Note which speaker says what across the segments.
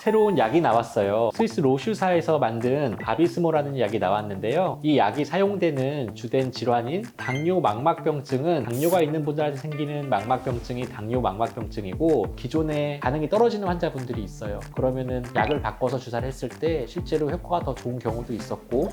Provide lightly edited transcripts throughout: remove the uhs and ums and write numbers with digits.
Speaker 1: 새로운 약이 나왔어요. 스위스 로슈사에서 만든 바비스모라는 약이 나왔는데요. 이 약이 사용되는 주된 질환인 당뇨 망막병증은 당뇨가 있는 분들한테 생기는 망막병증이 당뇨 망막병증이고 기존에 반응이 떨어지는 환자분들이 있어요. 그러면은 약을 바꿔서 주사를 했을 때 실제로 효과가 더 좋은 경우도 있었고.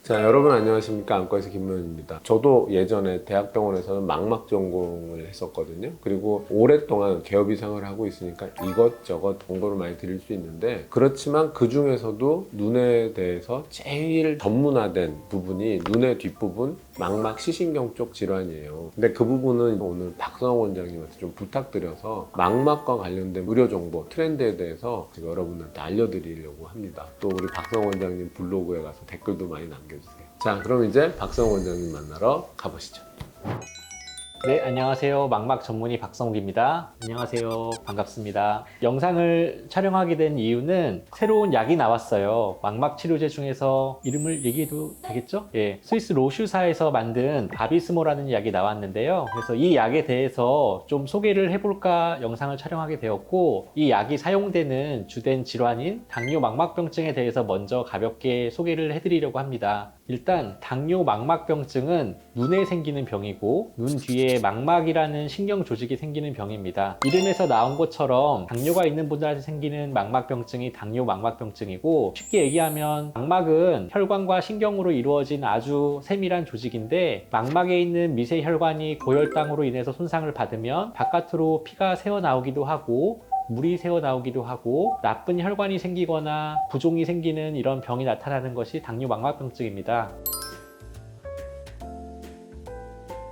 Speaker 2: 자, 여러분 안녕하십니까? 안과에서 김문현입니다. 저도 예전에 대학병원에서는 망막 전공을 했었거든요. 그리고 오랫동안 개업 이상을 하고 있으니까 이것저것 정보를 많이 드릴 수 있는데, 그렇지만 그 중에서도 눈에 대해서 제일 전문화된 부분이 눈의 뒷부분 망막 시신경 쪽 질환이에요. 근데 그 부분은 오늘 박성호 원장님한테 좀 부탁드려서 망막과 관련된 의료 정보, 트렌드에 대해서 제가 여러분들한테 알려드리려고 합니다. 또 우리 박성호 원장님 블로그에 가서 댓글도 많이 남겨주세요. 자, 그럼 이제 박성호 원장님 만나러 가보시죠.
Speaker 1: 네, 안녕하세요. 망막 전문의 박성욱입니다. 안녕하세요. 반갑습니다. 영상을 촬영하게 된 이유는 새로운 약이 나왔어요. 망막 치료제 중에서 이름을 얘기해도 되겠죠? 예, 스위스 로슈사에서 만든 바비스모라는 약이 나왔는데요. 그래서 이 약에 대해서 좀 소개를 해볼까 영상을 촬영하게 되었고, 이 약이 사용되는 주된 질환인 당뇨 망막병증에 대해서 먼저 가볍게 소개를 해드리려고 합니다. 일단 당뇨 망막병증은 눈에 생기는 병이고 눈 뒤에 망막이라는 신경 조직이 생기는 병입니다. 이름에서 나온 것처럼 당뇨가 있는 분들한테 생기는 망막병증이 당뇨 망막병증이고, 쉽게 얘기하면 망막은 혈관과 신경으로 이루어진 아주 세밀한 조직인데, 망막에 있는 미세 혈관이 고혈당으로 인해서 손상을 받으면 바깥으로 피가 새어나오기도 하고 물이 새어나오기도 하고 나쁜 혈관이 생기거나 부종이 생기는 이런 병이 나타나는 것이 당뇨 망막병증입니다.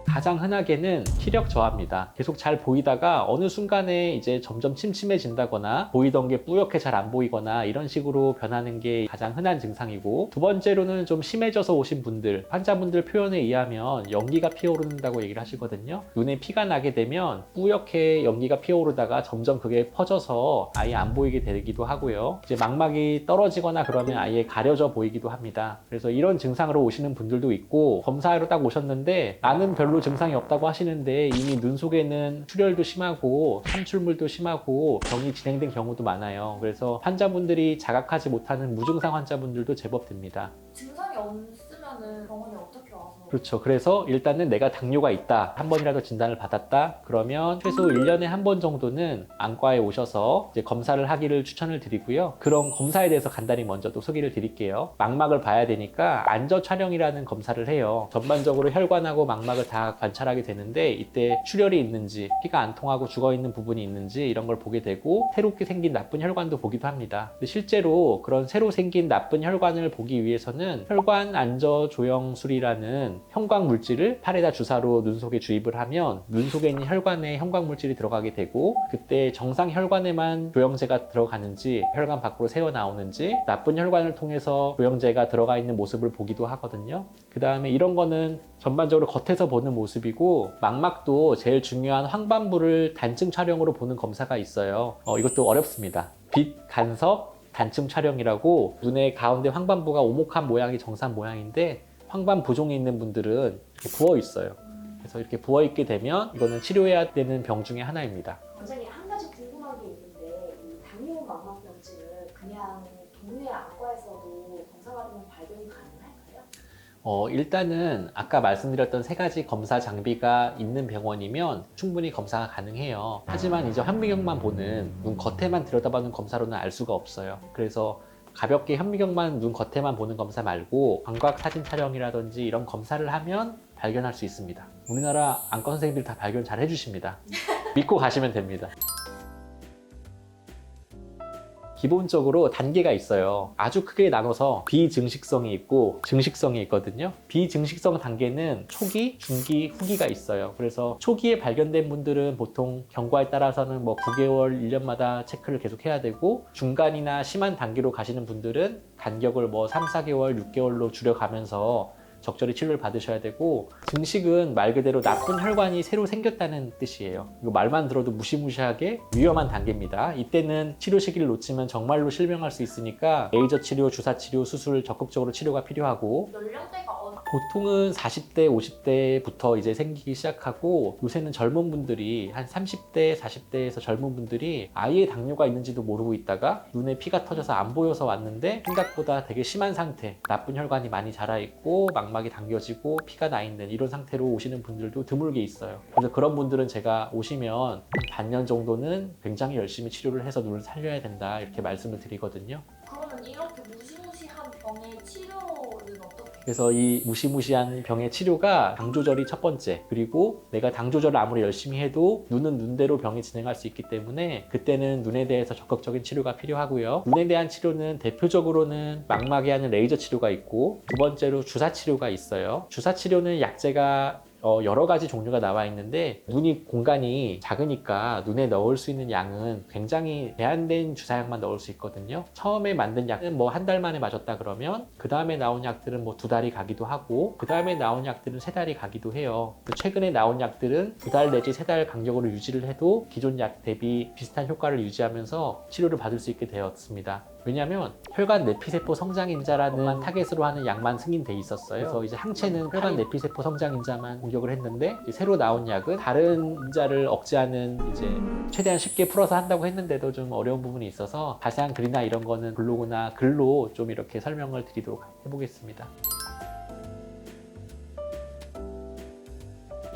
Speaker 1: 가장 흔하게는 시력 저하입니다. 계속 잘 보이다가 어느 순간에 이제 점점 침침해진다거나 보이던 게 뿌옇게 잘 안 보이거나 이런 식으로 변하는 게 가장 흔한 증상이고, 두 번째로는 좀 심해져서 오신 분들, 환자분들 표현에 의하면 연기가 피어오른다고 얘기를 하시거든요. 눈에 피가 나게 되면 뿌옇게 연기가 피어오르다가 점점 그게 퍼져서 아예 안 보이게 되기도 하고요. 이제 망막이 떨어지거나 그러면 아예 가려져 보이기도 합니다. 그래서 이런 증상으로 오시는 분들도 있고, 검사하러 딱 오셨는데 나는 별로 증상이 없다고 하시는데 이미 눈 속에는 출혈도 심하고 삼출물도 심하고 병이 진행된 경우도 많아요. 그래서 환자분들이 자각하지 못하는 무증상 환자분들도 제법 됩니다.
Speaker 3: 증상이 없으면은 병원에 어떻게 와서?
Speaker 1: 그렇죠. 그래서 일단은 내가 당뇨가 있다, 한 번이라도 진단을 받았다 그러면 최소 1년에 한 번 정도는 안과에 오셔서 이제 검사를 하기를 추천을 드리고요. 그런 검사에 대해서 간단히 먼저 또 소개를 드릴게요. 망막을 봐야 되니까 안저 촬영이라는 검사를 해요. 전반적으로 혈관하고 망막을 다 관찰하게 되는데, 이때 출혈이 있는지, 피가 안 통하고 죽어있는 부분이 있는지 이런 걸 보게 되고, 새롭게 생긴 나쁜 혈관도 보기도 합니다. 근데 실제로 그런 새로 생긴 나쁜 혈관을 보기 위해서는 혈관 안저 조영술이라는 형광 물질을 팔에다 주사로 눈 속에 주입을 하면 눈 속에 있는 혈관에 형광 물질이 들어가게 되고, 그때 정상 혈관에만 조영제가 들어가는지 혈관 밖으로 새어 나오는지 나쁜 혈관을 통해서 조영제가 들어가 있는 모습을 보기도 하거든요. 그 다음에 이런 거는 전반적으로 겉에서 보는 모습이고, 망막도 제일 중요한 황반부를 단층 촬영으로 보는 검사가 있어요. 이것도 어렵습니다. 빛 간섭 단층 촬영이라고, 눈의 가운데 황반부가 오목한 모양이 정상 모양인데 황반 부종이 있는 분들은 이렇게 부어 있어요. 그래서 이렇게 부어 있게 되면 이거는 치료해야 되는 병 중에 하나입니다.
Speaker 3: 원장님, 한 가지 궁금한 게 있는데, 이 당뇨 망막병증은 그냥 동네 안과에서도 검사 받으면 발견이 가능할까요?
Speaker 1: 일단은 아까 말씀드렸던 세 가지 검사 장비가 있는 병원이면 충분히 검사가 가능해요. 하지만 이제 현미경만 보는, 눈 겉에만 들여다보는 검사로는 알 수가 없어요. 그래서 가볍게 현미경만 눈 겉에만 보는 검사 말고 광각 사진 촬영이라든지 이런 검사를 하면 발견할 수 있습니다. 우리나라 안과 선생님들이 다 발견 잘 해주십니다. 믿고 가시면 됩니다. 기본적으로 단계가 있어요. 아주 크게 나눠서 비증식성이 있고 증식성이 있거든요. 비증식성 단계는 초기, 중기, 후기가 있어요. 그래서 초기에 발견된 분들은 보통 경과에 따라서는 뭐 9개월, 1년마다 체크를 계속 해야 되고, 중간이나 심한 단계로 가시는 분들은 간격을 뭐 3, 4개월, 6개월로 줄여가면서 적절히 치료를 받으셔야 되고, 증식은 말 그대로 나쁜 혈관이 새로 생겼다는 뜻이에요. 이거 말만 들어도 무시무시하게 위험한 단계입니다. 이때는 치료 시기를 놓치면 정말로 실명할 수 있으니까 레이저 치료, 주사 치료, 수술 적극적으로 치료가 필요하고.
Speaker 3: 연령대가
Speaker 1: 보통은 40대, 50대부터 이제 생기기 시작하고 요새는 젊은 분들이 한 30대, 40대에서 젊은 분들이 아예 당뇨가 있는지도 모르고 있다가 눈에 피가 터져서 안 보여서 왔는데 생각보다 되게 심한 상태, 나쁜 혈관이 많이 자라 있고 망막이 당겨지고 피가 나 있는 이런 상태로 오시는 분들도 드물게 있어요. 그래서 그런 분들은 제가 오시면 한 반년 정도는 굉장히 열심히 치료를 해서 눈을 살려야 된다 이렇게 말씀을 드리거든요.
Speaker 3: 그러면 이렇게 무시무시한 병의 치료는 어떻게?
Speaker 1: 그래서 이 무시무시한 병의 치료가 당 조절이 첫 번째, 그리고 내가 당 조절을 아무리 열심히 해도 눈은 눈대로 병이 진행할 수 있기 때문에 그때는 눈에 대해서 적극적인 치료가 필요하고요. 눈에 대한 치료는 대표적으로는 망막에 하는 레이저 치료가 있고, 두 번째로 주사 치료가 있어요. 주사 치료는 약제가 여러 가지 종류가 나와 있는데 눈이 공간이 작으니까 눈에 넣을 수 있는 양은 굉장히 제한된 주사량만 넣을 수 있거든요. 처음에 만든 약은 뭐 한 달 만에 맞았다 그러면 그 다음에 나온 약들은 뭐 2달이 가기도 하고 그 다음에 나온 약들은 3달이 가기도 해요. 최근에 나온 약들은 2달 내지 3달 간격으로 유지를 해도 기존 약 대비 비슷한 효과를 유지하면서 치료를 받을 수 있게 되었습니다. 왜냐하면 혈관 내피세포 성장인자라는 것만 타겟으로 하는 약만 승인돼 있었어요. 그래서 이제 항체는 혈관 내피세포 성장인자만 공격을 했는데 새로 나온 약은 다른 인자를 억제하는 이제 최대한 쉽게 풀어서 한다고 했는데도 좀 어려운 부분이 있어서 자세한 글이나 이런 거는 블로그나 글로 좀 이렇게 설명을 드리도록 해보겠습니다.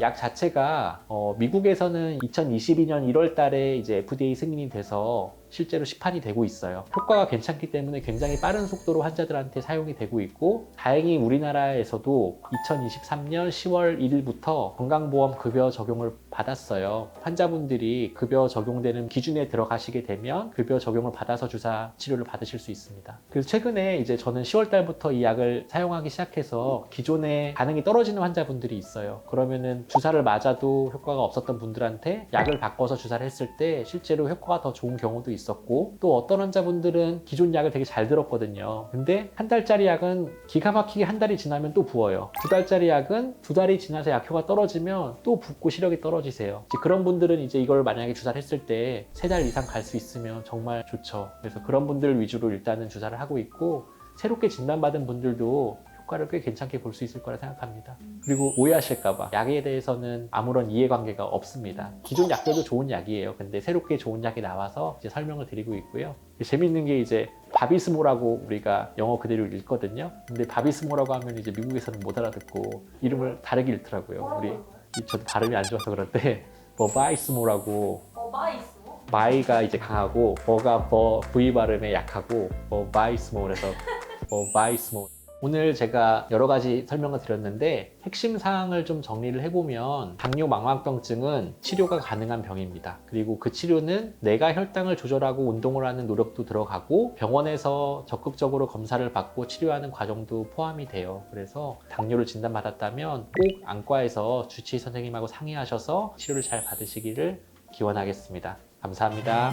Speaker 1: 약 자체가 미국에서는 2022년 1월 달에 이제 FDA 승인이 돼서 실제로 시판이 되고 있어요. 효과가 괜찮기 때문에 굉장히 빠른 속도로 환자들한테 사용이 되고 있고, 다행히 우리나라에서도 2023년 10월 1일부터 건강보험 급여 적용을 받았어요. 환자분들이 급여 적용되는 기준에 들어가시게 되면 급여 적용을 받아서 주사 치료를 받으실 수 있습니다. 그래서 최근에 이제 저는 10월 달부터 이 약을 사용하기 시작해서 기존에 반응이 떨어지는 환자분들이 있어요. 그러면은 주사를 맞아도 효과가 없었던 분들한테 약을 바꿔서 주사를 했을 때 실제로 효과가 더 좋은 경우도 있었고, 또 어떤 환자분들은 기존 약을 되게 잘 들었거든요. 근데 한 달짜리 약은 기가 막히게 한 달이 지나면 또 부어요. 2달짜리 약은 2달이 지나서 약효가 떨어지면 또 붓고 시력이 떨어지세요. 이제 그런 분들은 이제 이걸 만약에 주사를 했을 때 3달 이상 갈 수 있으면 정말 좋죠. 그래서 그런 분들 위주로 일단은 주사를 하고 있고, 새롭게 진단받은 분들도 효과를 꽤 괜찮게 볼 수 있을 거라 생각합니다. 그리고 오해하실까봐 약에 대해서는 아무런 이해관계가 없습니다. 기존 약들도 좋은 약이에요. 근데 새롭게 좋은 약이 나와서 이제 설명을 드리고 있고요. 재밌는 게 이제 바비스모라고 우리가 영어 그대로 읽거든요. 근데 바비스모라고 하면 이제 미국에서는 못 알아듣고 이름을 다르게 읽더라고요. 저도 발음이 안 좋아서 그런데 버바이스모라고,
Speaker 3: 바이스모?
Speaker 1: 바이가 이제 강하고 버가 V 발음에 약하고 버바이스모, 그래서 버바이스모. 오늘 제가 여러 가지 설명을 드렸는데 핵심 사항을 좀 정리를 해보면, 당뇨 망막병증은 치료가 가능한 병입니다. 그리고 그 치료는 내가 혈당을 조절하고 운동을 하는 노력도 들어가고 병원에서 적극적으로 검사를 받고 치료하는 과정도 포함이 돼요. 그래서 당뇨를 진단받았다면 꼭 안과에서 주치의 선생님하고 상의하셔서 치료를 잘 받으시기를 기원하겠습니다. 감사합니다.